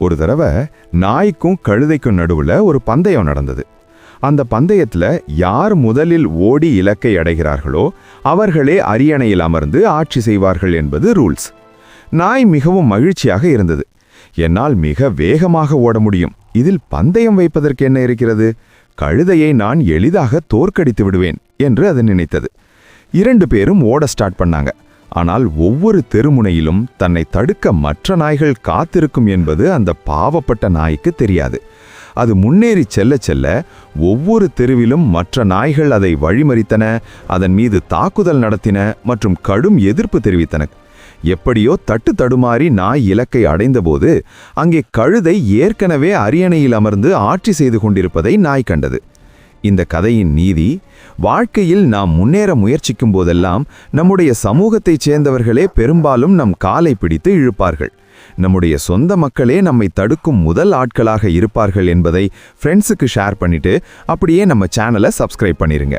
ஒரு தடவை நாய்க்கும் கழுதைக்கும் நடுவுல ஒரு பந்தயம் நடந்தது. அந்த பந்தயத்துல யார் முதலில் ஓடி இலக்கை அடைகிறார்களோ அவர்களே அரியணையில் அமர்ந்து ஆட்சி செய்வார்கள் என்பது ரூல்ஸ். நாய் மிகவும் மகிழ்ச்சியாக இருந்தது. என்னால் மிக வேகமாக ஓட முடியும், இதில் பந்தயம் வைப்பதற்கு என்ன இருக்கிறது, கழுதையை நான் எளிதாக தோற்கடித்து விடுவேன் என்று அது நினைத்தது. 2 பேரும் ஓட ஸ்டார்ட் பண்ணாங்க. ஆனால் ஒவ்வொரு தெருமுனையிலும் தன்னை தடுக்க மற்ற நாய்கள் காத்திருக்கும் என்பது அந்த பாவப்பட்ட நாய்க்கு தெரியாது. அது முன்னேறி செல்ல செல்ல ஒவ்வொரு தெருவிலும் மற்ற நாய்கள் அதை வழிமறித்தன, அதன் மீது தாக்குதல் நடத்தின மற்றும் கடும் எதிர்ப்பு தெரிவித்தன. எப்படியோ தட்டு தடுமாறி நாய் இலக்கை அடைந்தபோது அங்கே கழுதை ஏற்கனவே அரியணையில் அமர்ந்து ஆட்சி செய்து கொண்டிருப்பதை நாய் கண்டது. இந்த கதையின் நீதி, வாழ்க்கையில் நாம் முன்னேற முயற்சிக்கும் போதெல்லாம் நம்முடைய சமூகத்தைச் சேர்ந்தவர்களே பெரும்பாலும் நம் காலை பிடித்து இழுப்பார்கள். நம்முடைய சொந்த மக்களே நம்மை தடுக்கும் முதல் ஆட்களாக இருப்பார்கள் என்பதை ஃப்ரெண்ட்ஸுக்கு ஷேர் பண்ணிட்டு அப்படியே நம்ம சேனலை சப்ஸ்கிரைப் பண்ணிருங்க.